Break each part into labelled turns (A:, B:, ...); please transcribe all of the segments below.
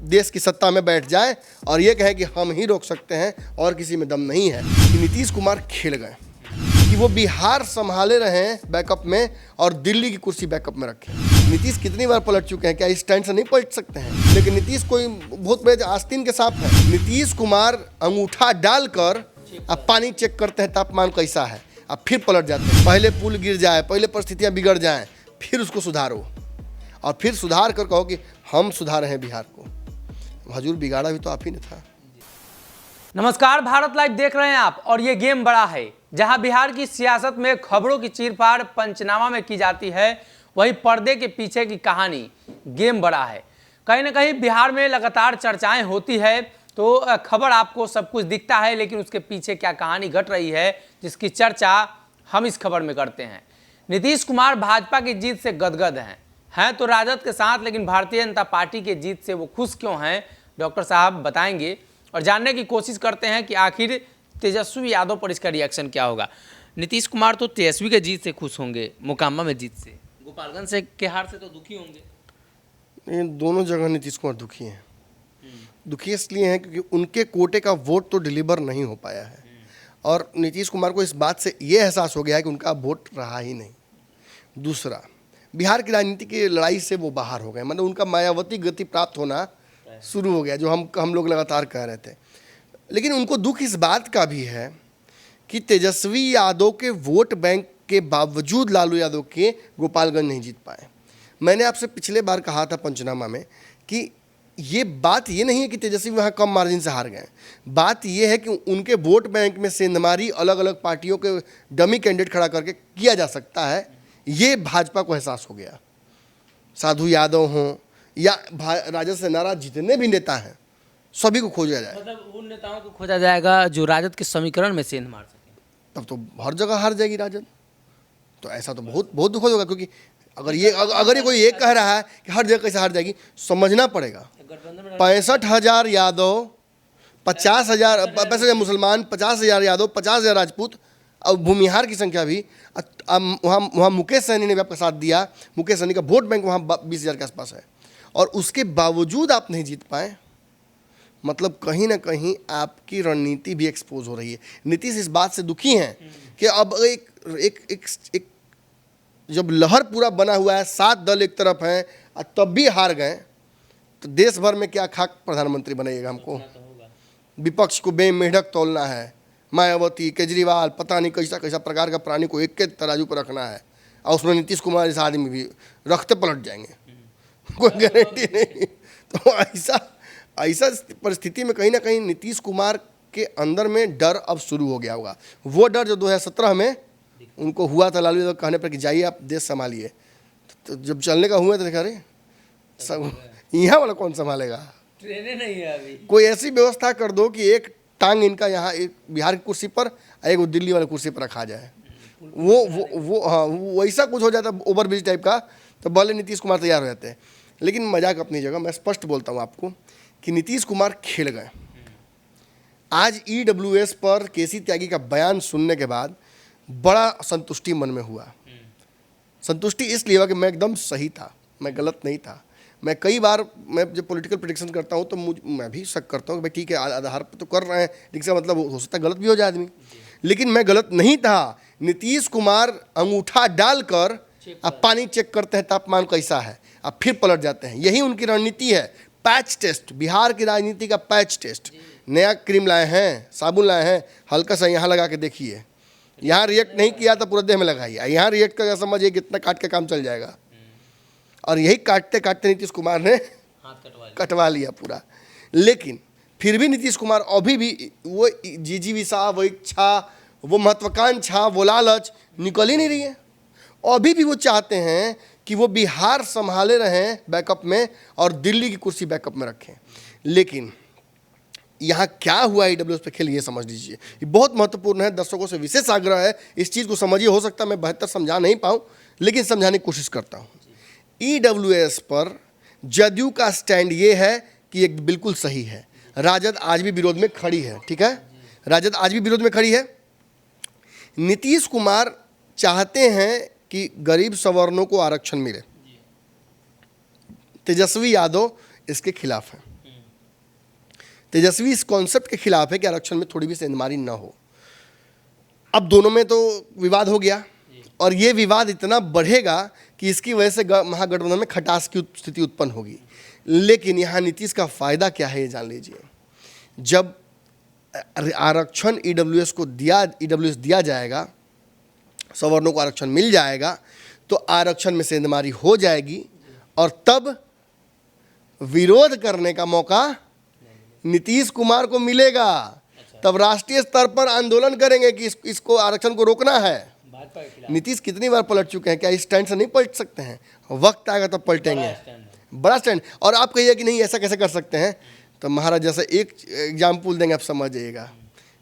A: देश की सत्ता में बैठ जाए और ये कहें कि हम ही रोक सकते हैं और किसी में दम नहीं है। कि नीतीश कुमार खेल गए कि वो बिहार संभाले रहे बैकअप में और दिल्ली की कुर्सी बैकअप में रखें। नीतीश कितनी बार पलट चुके हैं, क्या इस स्टैंड से नहीं पलट सकते हैं? लेकिन नीतीश कोई बहुत बड़े आस्तीन के सांप है। नीतीश कुमार अंगूठा डालकर अब पानी चेक करते हैं तापमान कैसा है, अब फिर पलट जाते हैं। पहले पुल गिर जाए, पहले परिस्थितियां बिगड़ जाएं, फिर उसको सुधारो और फिर सुधार कर कहो कि हम सुधारे हैं बिहार को। हजूर बिगाड़ा भी तो आप ही ने था।
B: नमस्कार, भारत लाइव देख रहे हैं आप और ये गेम बड़ा है, जहां बिहार की सियासत में खबरों की चीरफाड़ पंचनामा में की जाती है, वहीं पर्दे के पीछे की कहानी गेम बड़ा है। कहीं ना कहीं बिहार में लगातार चर्चाएं होती है तो खबर आपको सब कुछ दिखता है, लेकिन उसके पीछे क्या कहानी घट रही है जिसकी चर्चा हम इस खबर में करते हैं। नीतीश कुमार भाजपा की जीत से गदगद हैं तो राजद के साथ, लेकिन भारतीय जनता पार्टी की जीत से वो खुश क्यों हैं, डॉक्टर साहब बताएंगे और जानने की कोशिश करते हैं कि आखिर तेजस्वी यादव पर इसका रिएक्शन क्या होगा। नीतीश कुमार तो तेजस्वी के जीत से खुश होंगे, मोकामा में जीत से, गोपालगंज से के हार से तो दुखी होंगे।
A: इन दोनों जगह नीतीश कुमार दुखी हैं। दुखी इसलिए हैं क्योंकि उनके कोटे का वोट तो डिलीवर नहीं हो पाया है और नीतीश कुमार को इस बात से ये एहसास हो गया है कि उनका वोट रहा ही नहीं। दूसरा, बिहार की राजनीति की लड़ाई से वो बाहर हो गए, मतलब उनका मायावती गति प्राप्त होना शुरू हो गया, जो हम लोग लगातार कह रहे थे। लेकिन उनको दुख इस बात का भी है कि तेजस्वी यादव के वोट बैंक के बावजूद लालू यादव के गोपालगंज नहीं जीत पाए। मैंने आपसे पिछले बार कहा था पंचनामा में कि ये बात ये नहीं है कि तेजस्वी वहाँ कम मार्जिन से हार गए, बात ये है कि उनके वोट बैंक में सेंधमारी अलग अलग पार्टियों के डमी कैंडिडेट खड़ा करके किया जा सकता है। ये भाजपा को एहसास हो गया। साधु यादव हों या राजद से नाराज जितने भी नेता हैं, सभी को खोजा जाए।
B: मतलब उन नेताओं को खोजा जाएगा जो राजद के समीकरण में सेंध मार सके,
A: तब तो हर जगह हार जाएगी राजद। तो ऐसा तो बहुत दुखद होगा, क्योंकि अगर ये कोई ये कह रहा है कि हर जगह कैसे हार जाएगी, समझना पड़ेगा। 65,000 यादव, 50,000 मुसलमान, 50,000 यादव, 50,000 राजपूत और भूमिहार की संख्या भी। वहाँ मुकेश सहनी ने भी आपका साथ दिया। मुकेश सहनी का वोट बैंक वहाँ 20,000 के आसपास है और उसके बावजूद आप नहीं जीत पाए। मतलब कहीं ना कहीं आपकी रणनीति भी एक्सपोज हो रही है। नीतीश इस बात से दुखी हैं कि अब एक जब लहर पूरा बना हुआ है, 7 दल एक तरफ हैं और तब भी हार गए, तो देश भर में क्या खाक प्रधानमंत्री बनाइएगा हमको। विपक्ष को बेमेढक तोलना है, मायावती, केजरीवाल, पता नहीं कैसा कैसा प्रकार का प्राणी को एक के तराजू पर रखना है और उसमें नीतीश कुमार इस आदमी भी रखते पलट जाएंगे, कोई गारंटी नहीं। तो ऐसा परिस्थिति में कहीं ना कहीं नीतीश कुमार के अंदर में डर अब शुरू हो गया होगा। वो डर जो 2017 में उनको हुआ था लालू यादव कहने पर कि जाइए आप देश संभालिए, तो जब चलने का हुआ तो देखा अरे सब यहाँ वाला कौन संभालेगा,
B: ट्रेनें नहीं है अभी। कोई
A: ऐसी व्यवस्था कर दो कि एक टांग इनका यहाँ एक बिहार की कुर्सी पर, एक वो दिल्ली वाली कुर्सी पर रखा जाए। वो वैसा कुछ हो जाता ओवर ब्रिज टाइप का, तो भले नीतीश कुमार तैयार हो जाते हैं। लेकिन मजाक अपनी जगह, मैं स्पष्ट बोलता हूँ आपको कि नीतीश कुमार खेल गए। आज EWS पर केसी त्यागी का बयान सुनने के बाद बड़ा संतुष्टि मन में हुआ। संतुष्टि इसलिए हुआ कि मैं एकदम सही था, मैं गलत नहीं था। मैं कई बार मैं जब पॉलिटिकल प्रेडिक्शन करता हूँ तो मैं भी शक करता हूँ कि भाई ठीक है आधार पर तो कर रहे हैं, लेकिन मतलब हो सकता है गलत भी हो जाए आदमी, लेकिन मैं गलत नहीं था। नीतीश कुमार अंगूठा डालकर अब पानी चेक करते हैं तापमान कैसा है, अब फिर पलट जाते हैं। यही उनकी रणनीति है, पैच टेस्ट, बिहार की राजनीति का पैच टेस्ट। नया क्रीम लाए हैं, साबुन लाए हैं, हल्का सा यहाँ लगा के देखिए, यहाँ रिएक्ट नहीं किया तो पूरे देह में लगाइए, यहाँ रिएक्ट करके समझिए कितना काट के काम चल जाएगा। और यही काटते काटते नीतीश कुमार ने हाथ कटवा लिया पूरा। लेकिन फिर भी नीतीश कुमार अभी भी वो जिजीविषा, वो इच्छा, वो महत्वाकांक्षा, वो लालच निकल ही नहीं रही है। अभी भी वो चाहते हैं कि वो बिहार संभाले रहें बैकअप में और दिल्ली की कुर्सी बैकअप में रखें। लेकिन यहाँ क्या हुआ EWS पे खेल, ये समझ लीजिए, ये बहुत महत्वपूर्ण है। दर्शकों से विशेष आग्रह है, इस चीज़ को समझिए। हो सकता है मैं बेहतर समझा नहीं पाऊँ, लेकिन समझाने की कोशिश करता हूँ। EWS पर जदयू का स्टैंड ये है कि एक बिल्कुल सही है। राजद आज भी विरोध में खड़ी है, ठीक है, राजद आज भी विरोध में खड़ी है। नीतीश कुमार चाहते हैं कि गरीब सवर्णों को आरक्षण मिले, तेजस्वी यादव इसके खिलाफ हैं। तेजस्वी इस कॉन्सेप्ट के खिलाफ है कि आरक्षण में थोड़ी भी सेंधमारी न हो। अब दोनों में तो विवाद हो गया और ये विवाद इतना बढ़ेगा कि इसकी वजह से महागठबंधन में खटास की स्थिति उत्पन्न होगी। लेकिन यहाँ नीतीश का फायदा क्या है ये जान लीजिए। जब आरक्षण ईडब्ल्यूएस दिया जाएगा, सवर्णों को आरक्षण मिल जाएगा, तो आरक्षण में सेंधमारी हो जाएगी और तब विरोध करने का मौका नीतीश कुमार को मिलेगा। तब राष्ट्रीय स्तर पर आंदोलन करेंगे कि इसको आरक्षण को रोकना है। नीतीश कितनी बार पलट चुके हैं, क्या इस स्टैंड से नहीं पलट सकते हैं? वक्त आएगा तब पलटेंगे, बड़ा स्टैंड। और आप कहिए कि नहीं ऐसा कैसे कर सकते हैं, तो महाराज जैसा एक एग्जाम्पल देंगे, आप समझ जाइएगा।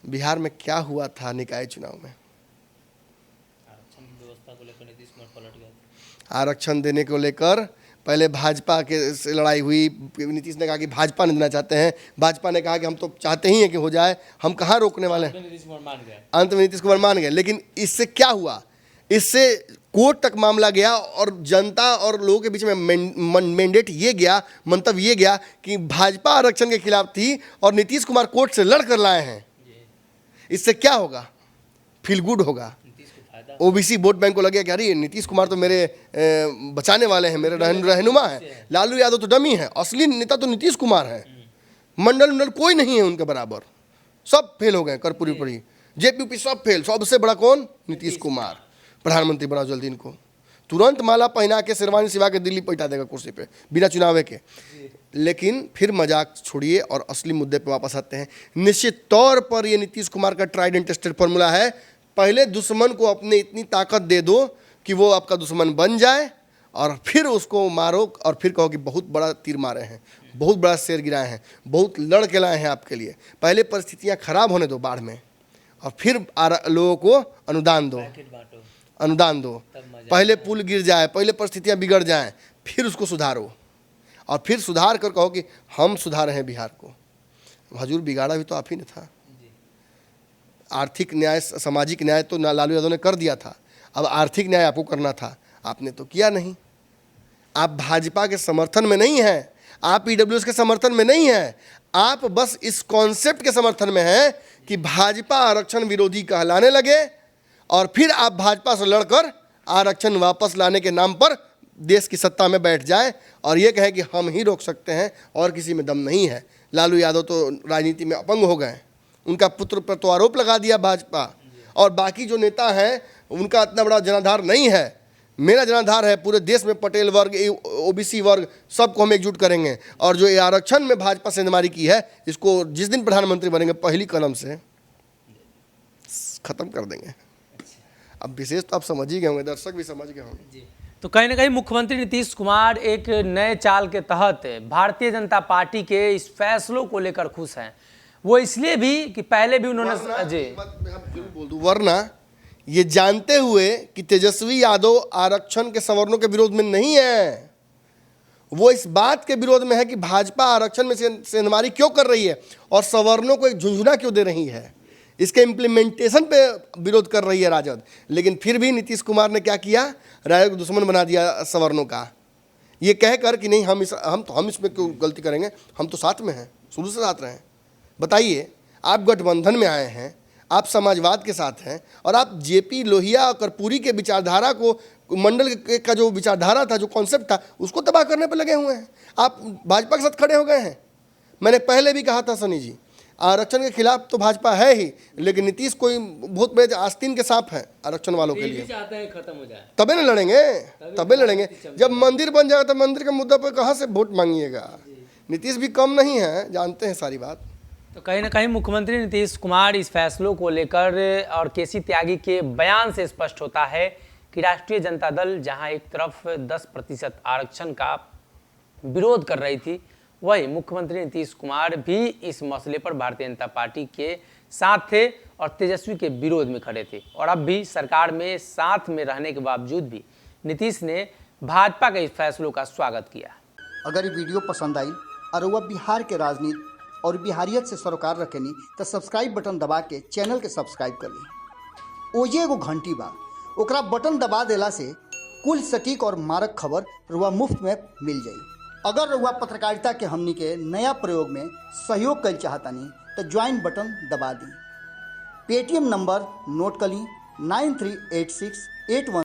A: बिहार में क्या हुआ था निकाय चुनाव में,
C: आरक्षण की व्यवस्था को लेकर नीतीश कुमार पलट गए।
A: आरक्षण देने को लेकर पहले भाजपा के से लड़ाई हुई। नीतीश ने कहा कि भाजपा नहीं देना चाहते हैं, भाजपा ने कहा कि हम तो चाहते ही हैं कि हो जाए, हम कहाँ रोकने वाले हैं।
C: नीतीश कुमार मान गए,
A: अंत में नीतीश कुमार मान गए। लेकिन इससे क्या हुआ, इससे कोर्ट तक मामला गया और जनता और लोगों के बीच में मैंडेट ये गया, मंतव्य ये गया कि भाजपा आरक्षण के खिलाफ थी और नीतीश कुमार कोर्ट से लड़ कर लाए हैं। इससे क्या होगा, फील गुड होगा। ओबीसी वोट बैंक को लगे कि अरे नीतीश कुमार तो मेरे बचाने वाले हैं, मेरे रहनुमा हैं। लालू यादव तो डमी है, असली नेता तो नीतीश कुमार है। मंडल कोई नहीं है उनके बराबर, सब फेल हो गए कर्पूरी। जेपीपी सब फेल। सबसे बड़ा कौन? नीतीश कुमार। प्रधानमंत्री बना जल्दी इनको, तुरंत माला पहना के शेरवानी सिवा के दिल्ली बैठा देगा कुर्सी पे बिना चुनाव के। लेकिन फिर मजाक छोड़िए और असली मुद्दे पे वापस आते हैं। निश्चित तौर पर ये नीतीश कुमार का ट्राइड एंड टेस्टेड फॉर्मूला है। पहले दुश्मन को अपने इतनी ताकत दे दो कि वो आपका दुश्मन बन जाए और फिर उसको मारो और फिर कहो कि बहुत बड़ा तीर मारे हैं, बहुत बड़ा शेर गिराए हैं, बहुत लड़ के लाए हैं आपके लिए। पहले परिस्थितियाँ खराब होने दो बाढ़ में और फिर लोगों को अनुदान दो। पहले पुल गिर जाए, पहले परिस्थितियाँ बिगड़ जाएं, फिर उसको सुधारो और फिर सुधार कर कहो कि हम सुधारे हैं बिहार को। हजूर बिगाड़ा भी तो आप ही ने था। आर्थिक न्याय, सामाजिक न्याय तो लालू यादव ने कर दिया था, अब आर्थिक न्याय आपको करना था, आपने तो किया नहीं। आप भाजपा के समर्थन में नहीं हैं, आप ईडब्ल्यूएस के समर्थन में नहीं हैं, आप बस इस कॉन्सेप्ट के समर्थन में हैं कि भाजपा आरक्षण विरोधी कहलाने लगे और फिर आप भाजपा से लड़कर आरक्षण वापस लाने के नाम पर देश की सत्ता में बैठ जाए और ये कहें कि हम ही रोक सकते हैं और किसी में दम नहीं है। लालू यादव तो राजनीति में अपंग हो गए, उनका पुत्र पर तो आरोप लगा दिया भाजपा, और बाकी जो नेता हैं उनका इतना बड़ा जनाधार नहीं है। मेरा जनाधार है पूरे देश में, पटेल वर्ग, ओबीसी वर्ग, सबको हम एकजुट करेंगे और जो ये आरक्षण में भाजपा सेंधमारी की है, इसको जिस दिन प्रधानमंत्री बनेंगे पहली कदम से खत्म कर देंगे। अब विशेष तो आप समझ ही गए होंगे, दर्शक भी समझ गए होंगे।
B: तो कहीं ना कहीं मुख्यमंत्री नीतीश कुमार एक नए चाल के तहत भारतीय जनता पार्टी के इस फैसलों को लेकर खुश हैं। वो इसलिए भी कि पहले भी उन्होंने
A: बोल दूं, वरना ये जानते हुए कि तेजस्वी यादव आरक्षण के सवर्णों के विरोध में नहीं है, वो इस बात के विरोध में है कि भाजपा आरक्षण में सेंधमारी क्यों कर रही है और सवर्णों को एक झुंझुना क्यों दे रही है, इसके इम्प्लीमेंटेशन पे विरोध कर रही है राजद। लेकिन फिर भी नीतीश कुमार ने क्या किया, राजद को दुश्मन बना दिया सवर्णों का, ये कहकर कि नहीं हम इसमें क्यों गलती करेंगे, हम तो साथ में हैं, शुरू से साथ रहे हैं। बताइए, आप गठबंधन में आए हैं, आप समाजवाद के साथ हैं और आप जेपी लोहिया और कर्पूरी के विचारधारा को, मंडल का जो विचारधारा था, जो कॉन्सेप्ट था, उसको तबाह करने पर लगे हुए हैं। आप भाजपा के साथ खड़े हो गए हैं। मैंने पहले भी कहा था सनी जी, आरक्षण के खिलाफ तो भाजपा है ही, लेकिन नीतीश कोई बहुत बड़े आस्तीन के सांप है आरक्षण वालों के लिए।
C: चाहते हैं खत्म हो जाए,
A: तबे ना लड़ेंगे, तबे लड़ेंगे। जब मंदिर बन जाएगा तो मंदिर के मुद्दे पर कहाँ से वोट मांगिएगा। नीतीश भी कम नहीं है, जानते हैं सारी बात।
B: तो कहीं ना कहीं मुख्यमंत्री नीतीश कुमार इस फैसलों को लेकर और केसी त्यागी के बयान से स्पष्ट होता है कि राष्ट्रीय जनता दल जहां एक तरफ 10% आरक्षण का विरोध कर रही थी, वही मुख्यमंत्री नीतीश कुमार भी इस मसले पर भारतीय जनता पार्टी के साथ थे और तेजस्वी के विरोध में खड़े थे। और अब भी सरकार में साथ में रहने के बावजूद भी नीतीश ने भाजपा के इस फैसलों का स्वागत किया।
D: अगर ये वीडियो पसंद आई और वह बिहार के राजनीति और बिहारियत से सरोकार रखेनी तो सब्सक्राइब बटन दबा के चैनल के सब्सक्राइब कर ली। ओजे एगो घंटी बा, ओकरा बटन दबा देला से कुल सटीक और मारक खबर रुआ मुफ्त में मिल जाई। अगर रउआ पत्रकारिता के हमनी के नया प्रयोग में सहयोग कर चाहतनी तो ज्वाइन बटन दबा दी। पेटीएम नंबर नोट कर ली 938681